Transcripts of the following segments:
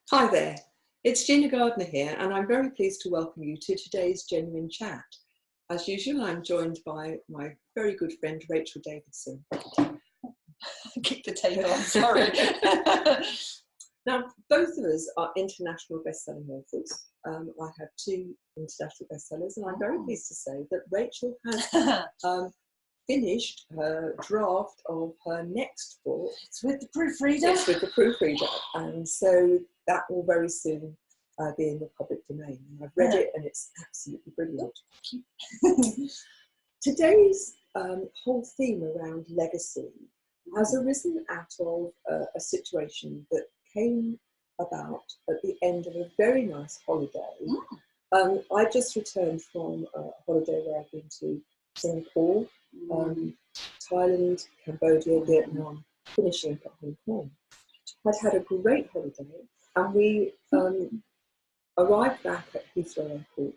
Hi there, it's Gina Gardner here, and I'm very pleased to welcome you to today's Genuine Chat. As usual, I'm joined by my very good friend Rachel Davidson. Kick the table, I'm sorry. Now, both of us are international best-selling authors. I have 2 international bestsellers, and I'm very pleased to say that Rachel has finished her draft of her next book. It's with the proofreader. It's with the proofreader, and so that will very soon be in the public domain. And I've read it, and it's absolutely brilliant. Today's whole theme around legacy has arisen out of a situation that came about at the end of a very nice holiday. I just returned from a holiday where I've been to Singapore, Thailand, Cambodia, Vietnam, finishing up at Hong Kong. I'd had a great holiday, and we arrived back at Heathrow Airport,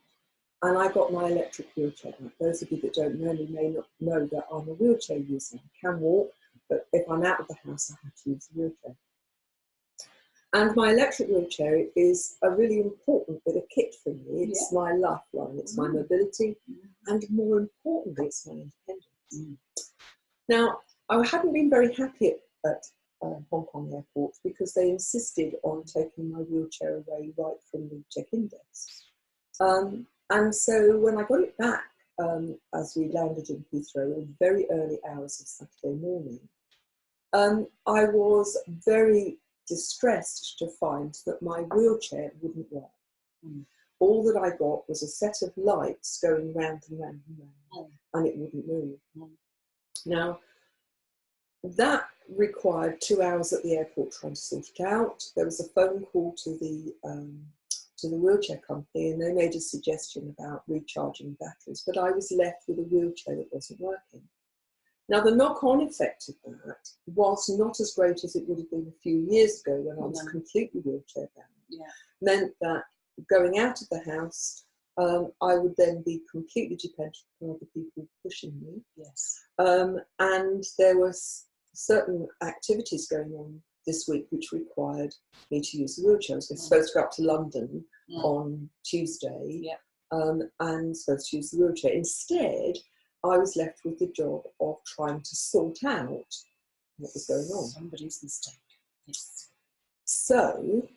and I got my electric wheelchair out. Those of you that don't know me may not know that I'm a wheelchair user. I can walk, but if I'm out of the house, I have to use a wheelchair. And my electric wheelchair is a really important bit of kit for me. It's my lifeline, it's my mobility, and more importantly, it's my independence. Now, I hadn't been very happy at Hong Kong airport because they insisted on taking my wheelchair away right from the check-in desk. And so when I got it back, as we landed in Heathrow in very early hours of Saturday morning, I was very distressed to find that my wheelchair wouldn't work. All that I got was a set of lights going round and round and round, and it wouldn't move. Now, that required 2 hours at the airport trying to sort it out. There was a phone call to the wheelchair company, and they made a suggestion about recharging batteries, but I was left with a wheelchair that wasn't working. Now, the knock-on effect of that was not as great as it would have been a few years ago when I was completely wheelchair bound. Meant that going out of the house, I would then be completely dependent on other people pushing me. And there was certain activities going on this week which required me to use the wheelchair. I was supposed to go up to London on Tuesday and supposed to use the wheelchair. Instead, I was left with the job of trying to sort out what was going on. Somebody's mistake. So,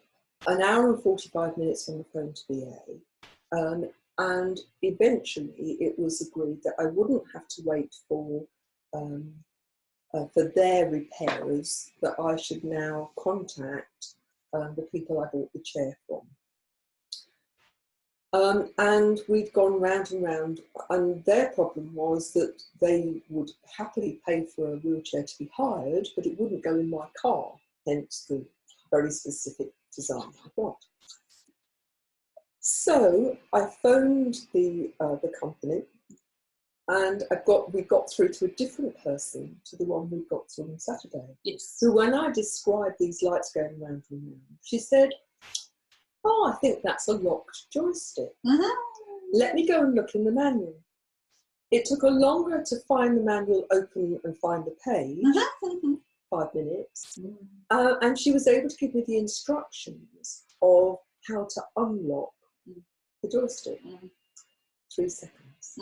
an hour and 45 minutes on the phone to BA, and eventually it was agreed that I wouldn't have to wait for their repairers, that I should now contact the people I bought the chair from. And we'd gone round and round, and their problem was that they would happily pay for a wheelchair to be hired, but it wouldn't go in my car, hence the very specific design I got. So I phoned the company, and we got through to a different person to the one we got through on Saturday. So when I described these lights going round and round, she said, "Oh, I think that's a locked joystick. Let me go and look in the manual." It took her longer to find the manual, open and find the page, 5 minutes, and she was able to give me the instructions of how to unlock the joystick. 3 seconds.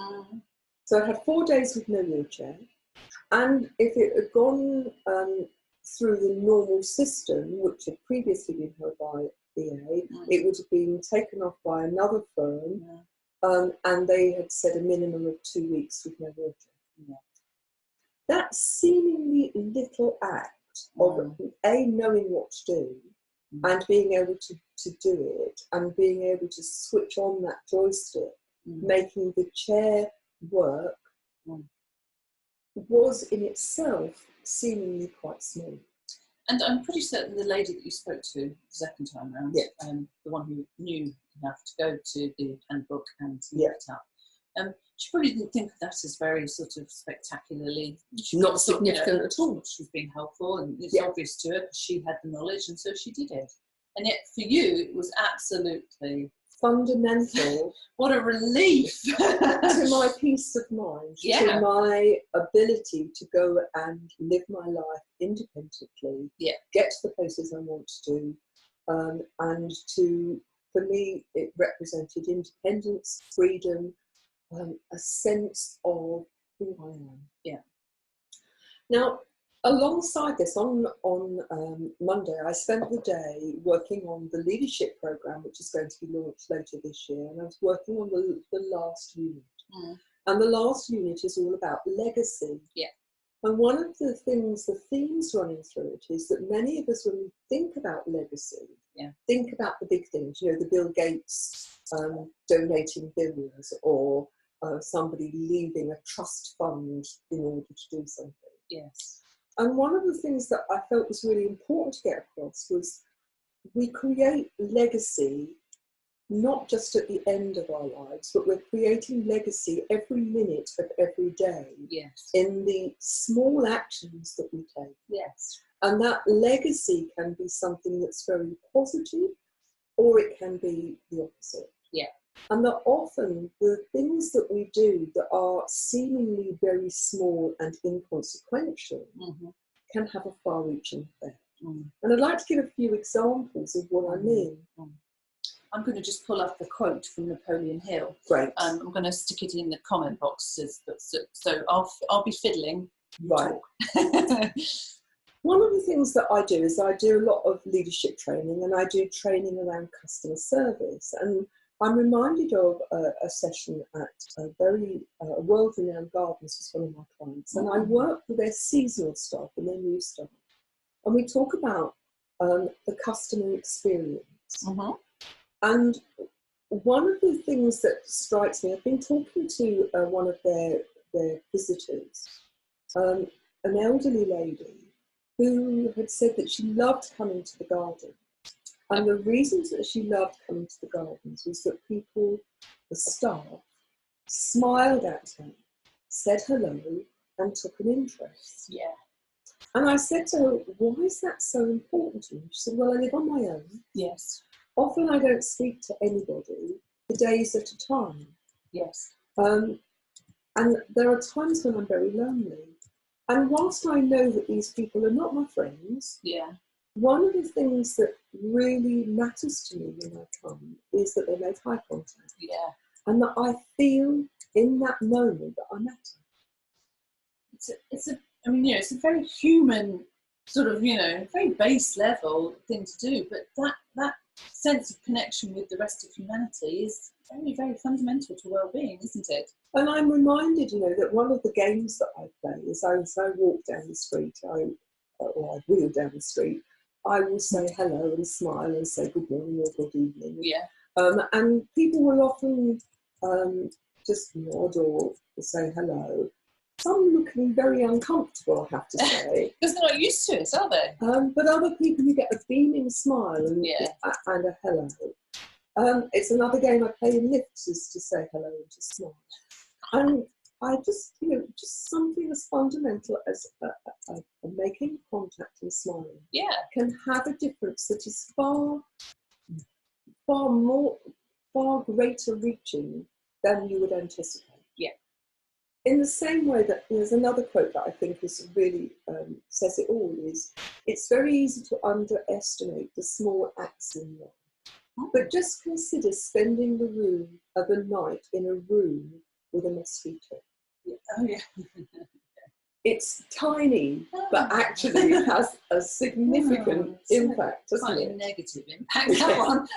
So I had 4 days with no wheelchair, and if it had gone through the normal system, which had previously been held by BA, it would have been taken off by another firm, and they had said a minimum of 2 weeks with no wheelchair. That seemingly little act of knowing what to do and being able to do it and being able to switch on that joystick, making the chair work, was in itself seemingly quite small. And I'm pretty certain the lady that you spoke to the second time round, the one who knew enough to go to the handbook and look it up, she probably didn't think of that as very sort of spectacularly not significant at all. She was being helpful, and it's obvious to her because she had the knowledge, and so she did it. And yet for you, it was absolutely fundamental. What a relief to my peace of mind, to my ability to go and live my life independently, get to the places I want to do, and for me, it represented independence, freedom, a sense of who I am. Yeah. Now, alongside this, on Monday, I spent the day working on the leadership program, which is going to be launched later this year, and I was working on the last unit. And the last unit is all about legacy. Yeah. And one of the things, the themes running through it is that many of us, when we think about legacy, think about the big things, the Bill Gates donating billions, or somebody leaving a trust fund in order to do something. Yes. And one of the things that I felt was really important to get across was we create legacy not just at the end of our lives, but we're creating legacy every minute of every day. Yes. In the small actions that we take. Yes. And that legacy can be something that's very positive, or it can be the opposite. Yeah. And that often the things that we do that are seemingly very small and inconsequential can have a far-reaching effect. And I'd like to give a few examples of what I mean. I'm going to just pull up the quote from Napoleon Hill. Great. I'm going to stick it in the comment boxes, so I'll be fiddling. Right. One of the things that I do is I do a lot of leadership training, and I do training around customer service. And I'm reminded of a session at a very world-renowned gardens with one of my clients. And I work with their seasonal staff and their new staff. And we talk about the customer experience. And one of the things that strikes me, I've been talking to one of their visitors, an elderly lady who had said that she loved coming to the garden. And the reasons that she loved coming to the gardens was that people, the staff, smiled at her, said hello, and took an interest. Yeah. And I said to her, why is that so important to you? She said, well, I live on my own. Yes. Often I don't speak to anybody for days at a time. Yes. And there are times when I'm very lonely. And whilst I know that these people are not my friends, one of the things that really matters to me when I come is that they make eye contact. Yeah. And that I feel in that moment that I matter. It's a very human sort of, very base level thing to do, but that sense of connection with the rest of humanity is very, very fundamental to well-being, isn't it? And I'm reminded, that one of the games that I play is as I walk down the street, or I wheel down the street, I will say hello and smile and say good morning or good evening. Yeah. And people will often just nod or say hello. Some looking very uncomfortable, I have to say. Because they're not used to it, are they? But other people, you get a beaming smile and a hello. It's another game I play in lifts, is to say hello and to smile. And I just, just something as fundamental as making contact and smiling can have a difference that is far greater reaching than you would anticipate. Yeah. In the same way that there's another quote that I think is really says it all, is it's very easy to underestimate the small acts in life. But just consider spending the night in a room with a mosquito. Yeah. Oh, yeah. It's tiny, but actually it has a significant impact, doesn't it? Negative impact, that one.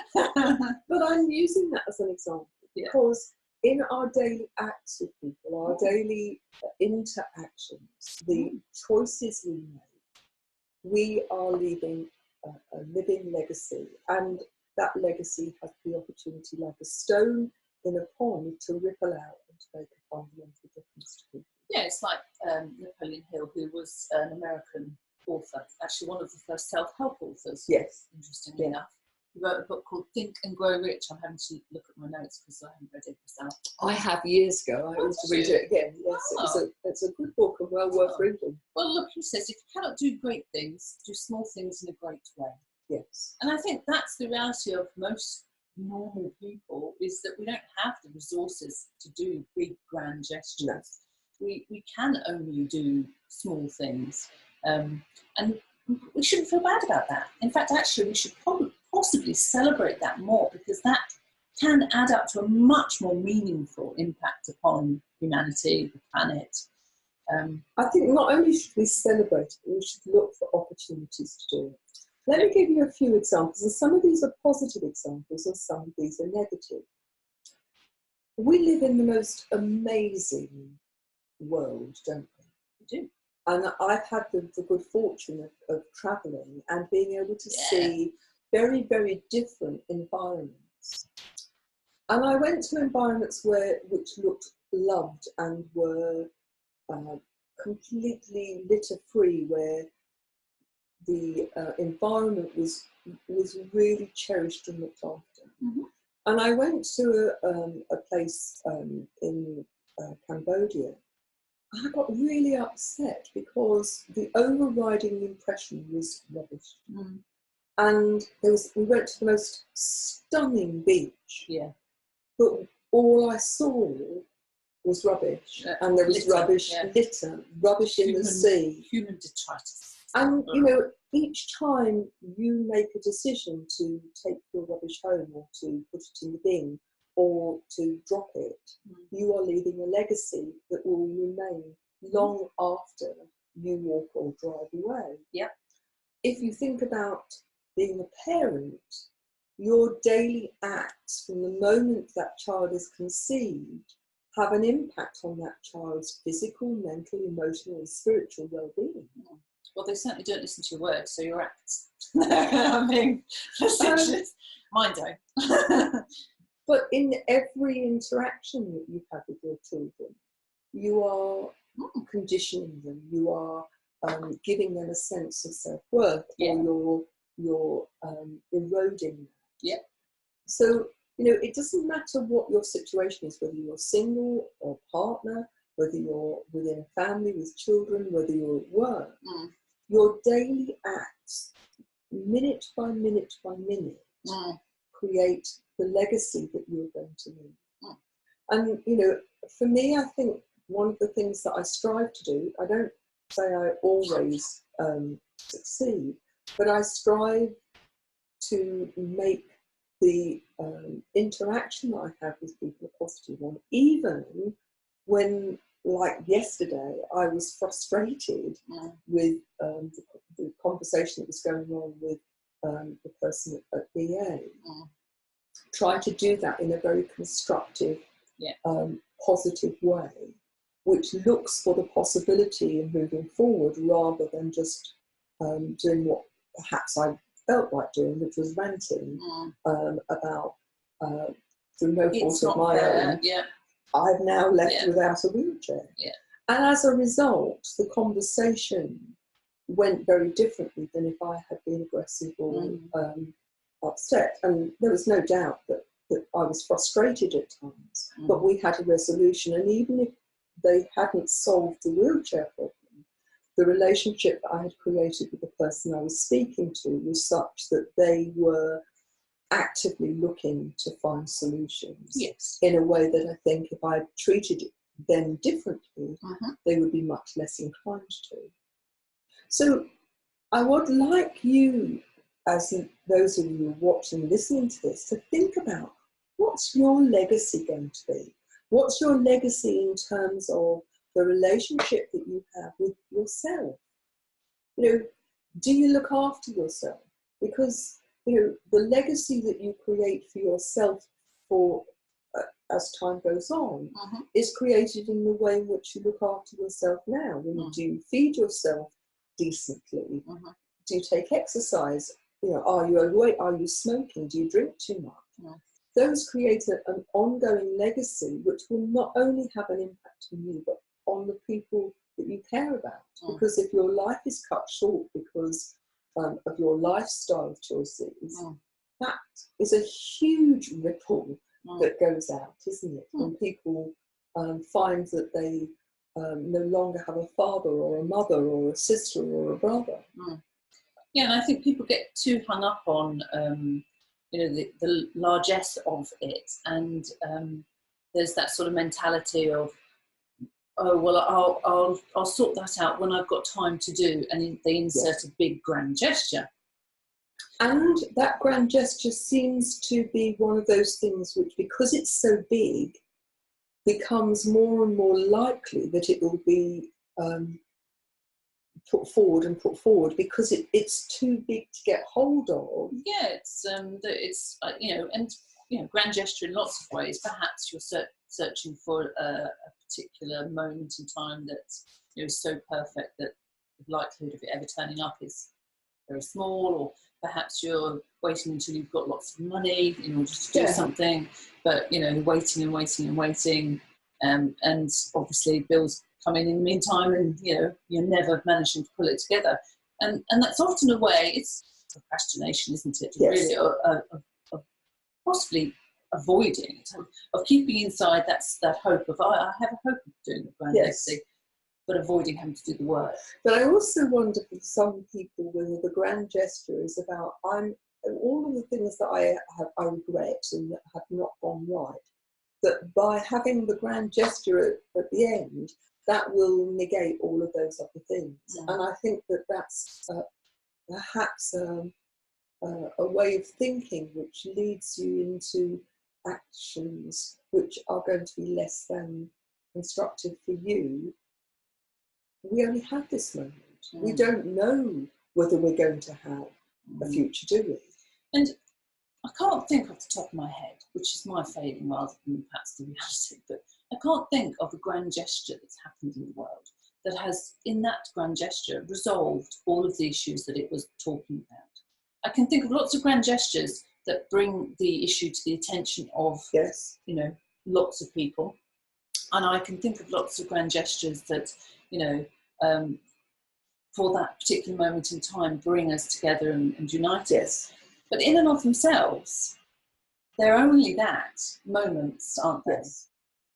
But I'm using that as an example because in our daily acts with people, our daily interactions, the choices we make, we are leaving a living legacy. And that legacy has the opportunity, like a stone in a pond, to ripple out and to make a fundamental difference to people. Yeah, it's like Napoleon Hill, who was an American author, actually one of the first self-help authors. Yes. Interestingly enough. He wrote a book called Think and Grow Rich. I'm having to look at my notes because I haven't read it myself. I have years ago. I used to read it again. Yes, it's a good book and well worth reading. Well, look, he says, if you cannot do great things, do small things in a great way. Yes. And I think that's the reality of most normal people, is that we don't have the resources to do big, grand gestures. No. We can only do small things. And we shouldn't feel bad about that. In fact, actually, we should possibly possibly celebrate that more, because that can add up to a much more meaningful impact upon humanity, the planet. I think not only should we celebrate it, we should look for opportunities to do it. Let me give you a few examples, and some of these are positive examples and some of these are negative. We live in the most amazing world, don't we? We do. And I've had the good fortune of travelling and being able to see very, very different environments. And I went to environments which looked loved and were completely litter-free, where the environment was really cherished and looked after. Mm-hmm. And I went to a place in Cambodia. I got really upset because the overriding impression was rubbish. Mm. And we went to the most stunning beach. Yeah. But all I saw was rubbish. And there was litter, rubbish, litter, rubbish in the sea. Human detritus. And, you know, each time you make a decision to take your rubbish home or to put it in the bin or to drop it, you are leaving a legacy that will remain long after you walk or drive away. Yeah. If you think about being a parent, your daily acts from the moment that child is conceived have an impact on that child's physical, mental, emotional and spiritual well-being. Well, they certainly don't listen to your words, so your acts. I mean, mine don't. But in every interaction that you have with your children, you are conditioning them, you are giving them a sense of self-worth, or you're eroding that. Yeah. So, you know, it doesn't matter what your situation is, whether you're single or partner, whether you're within a family with children, whether you're at work, your daily acts, minute by minute by minute, create the legacy that you're going to leave. And, you know, for me, I think one of the things that I strive to do, I don't say I always succeed, but I strive to make the interaction that I have with people a positive one, even when, like yesterday, I was frustrated with the conversation that was going on with the person at BA. Try to do that in a very constructive, positive way, which looks for the possibility of moving forward rather than just doing what perhaps I felt like doing, which was ranting about, through no fault of my own, I've now left without a wheelchair. And as a result, the conversation went very differently than if I had been aggressive or upset. And there was no doubt that I was frustrated at times, but we had a resolution. And even if they hadn't solved the wheelchair problem, the relationship that I had created with the person I was speaking to was such that they were actively looking to find solutions in a way that I think if I treated them differently, they would be much less inclined to. So I would like you, as those of you watching, listening to this, to think about what's your legacy going to be? What's your legacy in terms of the relationship that you have with yourself? You know, do you look after yourself? Because, you know, the legacy that you create for yourself for as time goes on is created in the way in which you look after yourself now. Do you feed yourself decently? Do you take exercise? You know, are you overweight? Are you smoking? Do you drink too much? Those create an ongoing legacy which will not only have an impact on you, but on the people that you care about. Because if your life is cut short because of your lifestyle choices, that is a huge ripple that goes out, isn't it? When people find that they no longer have a father or a mother or a sister or a brother. Yeah, and I think people get too hung up on you know, the largesse of it, and there's that sort of mentality of, oh well, I'll sort that out when I've got time to do, and they insert a big grand gesture. And that grand gesture seems to be one of those things which, because it's so big, becomes more and more likely that it will be put forward because it's too big to get hold of. Yeah, it's grand gesture in lots of ways. Perhaps you're searching for a particular moment in time that is so perfect that the likelihood of it ever turning up is very small, or perhaps you're waiting until you've got lots of money in order to do something, but waiting and waiting and waiting, and obviously bills come in the meantime, and you're never managing to pull it together, and that's often a way. It's procrastination, isn't it? Yes. Really, of possibly avoiding it, of keeping inside that hope of I have a hope of doing the grand legacy, but avoiding having to do the work. But I also wonder for some people whether the grand gesture is about all of the things that I regret and that have not gone right, that by having the grand gesture at the end, that will negate all of those other things. And I think that's perhaps a way of thinking which leads you into actions which are going to be less than constructive for you. We only have this moment. We don't know whether we're going to have a future, do we? And I can't think off the top of my head, which is my failing rather than perhaps the reality, but I can't think of a grand gesture that's happened in the world that has, in that grand gesture, resolved all of the issues that it was talking about. I can think of lots of grand gestures that bring the issue to the attention of, lots of people. And I can think of lots of grand gestures that, for that particular moment in time, bring us together and unite us. But in and of themselves, they're only that, moments, aren't they? Yes.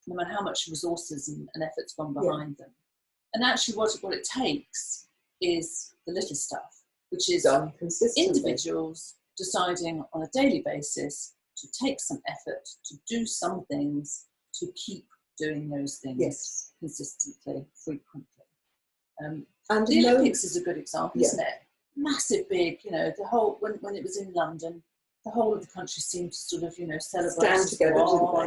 No matter how much resources and effort's gone behind them. And actually what it takes is the little stuff, which is individuals deciding on a daily basis to take some effort, to do some things, to keep doing those things consistently, frequently. And the Olympics is a good example, isn't it? Massive, big, the whole, when it was in London, the whole of the country seemed to sort of, celebrate stand together,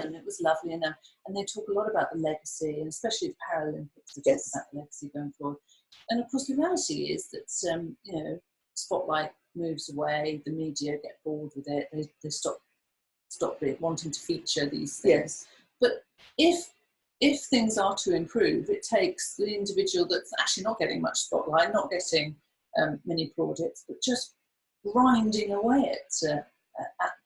and it was lovely. And they talk a lot about the legacy, and especially the Paralympics, they talk about the legacy going forward. And of course, the reality is that, spotlight moves away, the media get bored with it, they stop wanting to feature these things. Yes. But if things are to improve, it takes the individual that's actually not getting much spotlight, not getting many plaudits, but just grinding away at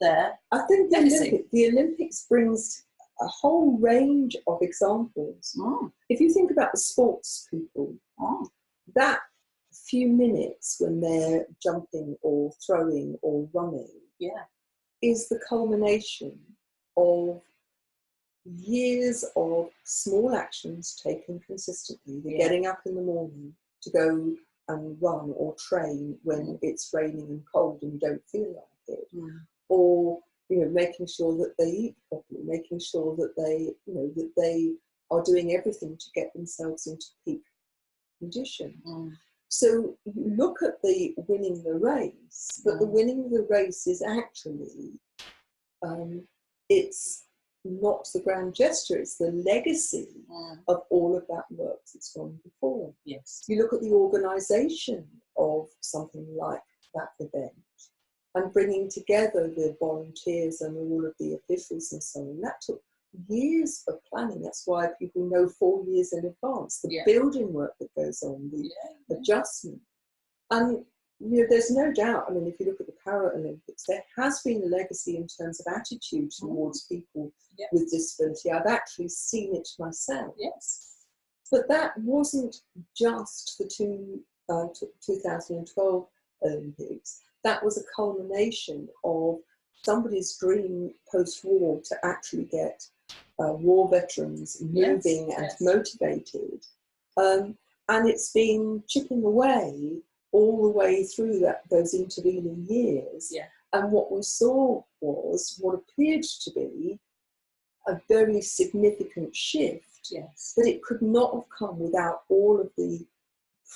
their I think legacy. The Olympics brings a whole range of examples. If you think about the sports people, that few minutes when they're jumping or throwing or running is the culmination of years of small actions taken consistently. The getting up in the morning to go and run or train when it's raining and cold and you don't feel like it, or making sure that they eat properly, making sure that they are doing everything to get themselves into peak condition. So you look at the winning the race, but the winning the race is actually it's not the grand gesture, it's the legacy of all of that work that's gone before. Yes. You look at the organisation of something like that event and bringing together the volunteers and all of the officials and so on. That took years of planning. That's why people know 4 years in advance, the building work that goes on, the adjustment. And there's no doubt, if you look at the Paralympics, there has been a legacy in terms of attitude towards people with disability. I've actually seen it myself. Yes. But that wasn't just the 2012 Olympics. That was a culmination of somebody's dream post-war to actually get war veterans moving and motivated. And it's been chipping away all the way through those intervening years. And what we saw was what appeared to be a very significant shift, but it could not have come without all of the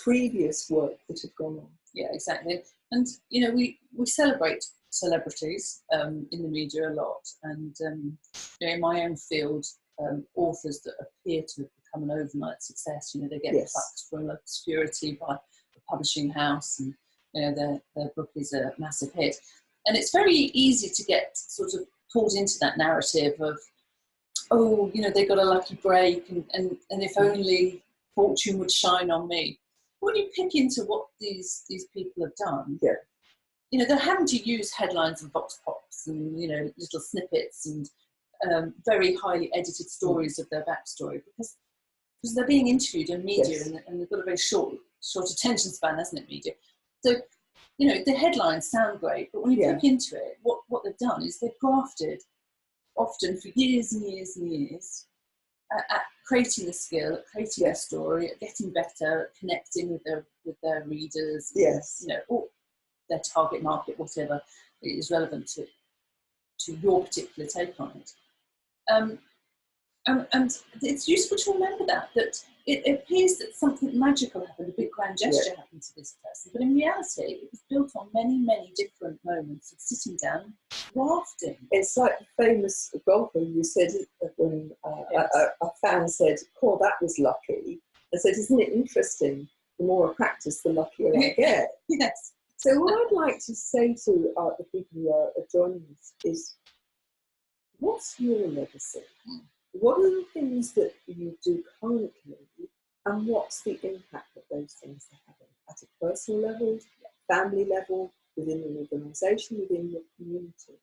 previous work that had gone on. Yeah, exactly. And you know, we celebrate celebrities in the media a lot, and you know, in my own field, authors that appear to have become an overnight success, you know, they get plucked from obscurity by a publishing house, and you know, their book is a massive hit. And it's very easy to get sort of pulled into that narrative of, oh, you know, they got a lucky break, and if only fortune would shine on me. When you pick into what these people have done, you know, they're having to use headlines and vox pops and, you know, little snippets and very highly edited stories of their backstory because they're being interviewed in media, and they've got a very short attention span, hasn't it, media? So, you know, the headlines sound great, but when you look into it, what they've done is they've grafted, often for years and years and years, at creating a skill, at creating a story, at getting better, at connecting with their readers, you know, or their target market, whatever is relevant to your particular take on it. And it's useful to remember that it appears that something magical happened, a big grand gesture happened to this person, but in reality it was built on many, many different moments of sitting down, rafting. It's like the famous golfer who said, when a fan said, "Oh, that was lucky," I said, "Isn't it interesting? The more I practice, the luckier I get." Yes. So what I'd like to say to the people who are joining us is, what's your legacy? What are the things that you do currently, and what's the impact that those things are having at a personal level, family level, within an organisation, within your community?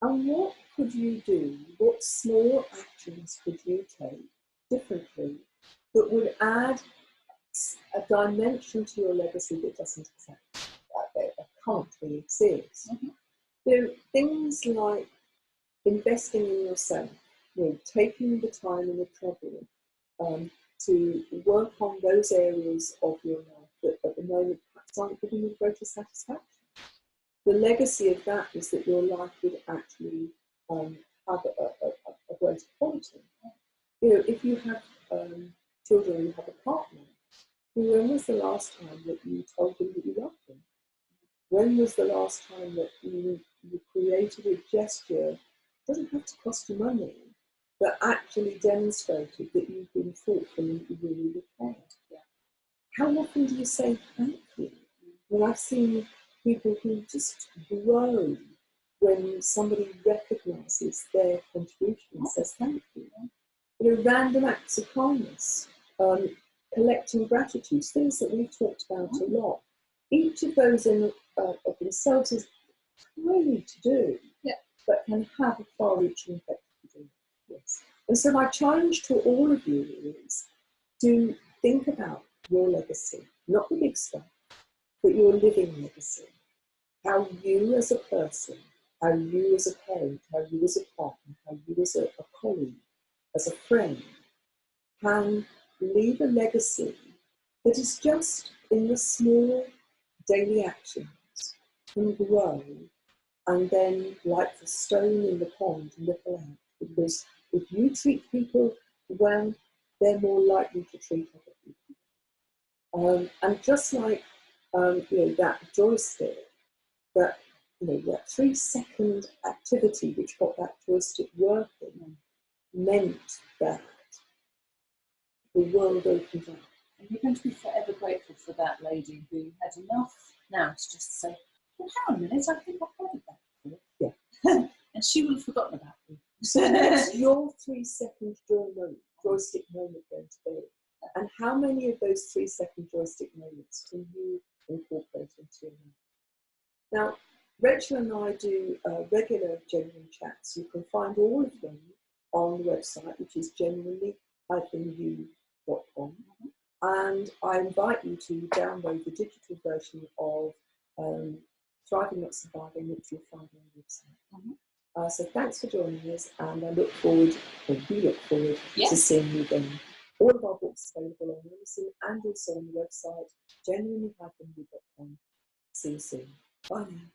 And what could you do? What small actions could you take differently that would add a dimension to your legacy that doesn't currently exist? You know, things like investing in yourself, you know, taking the time and the trouble to work on those areas of your life that at the moment perhaps aren't giving you greater satisfaction. The legacy of that is that your life would actually have a greater quality. You know, if you have children, you have a partner, when was the last time that you told them that you loved them? When was the last time that you created a gesture? It doesn't have to cost you money, but actually demonstrated that you've been thoughtful and you really care. How often do you say thank you? Well, I've seen people who just grow when somebody recognises their contribution and says thank you. You know, random acts of kindness, collecting gratitude, things that we've talked about a lot. Each of those of themselves is really to do, but can have a far-reaching effect. Yes. And so my challenge to all of you is to think about your legacy, not the big stuff, but your living legacy. How you as a person, how you as a parent, how you as a partner, how you as a colleague, as a friend, can leave a legacy that is just in the small daily actions, can grow, and then, like the stone in the pond, ripple out. Because if you treat people well, they're more likely to treat other people. And just like you know, that joystick, that, you know, that 3-second activity which got that joystick working meant that the world opened up. And you're going to be forever grateful for that lady who had enough now to just say, well, hang on a minute, I think I've heard of that before. Yeah. And she will have forgotten about you. So what's your 3-second joystick moment going to be? And how many of those 3-second joystick moments can you incorporate into your life? Now, Rachel and I do regular genuine chats. You can find all of them on the website, which is genuinely-u.com. And I invite you to download the digital version of Thriving Not Surviving, which you'll find on the website. So thanks for joining us, and I look forward, or we look forward, to seeing you again. All of our books are available on Amazon and also on the website, genuinely-u.com. See you soon. Bye now.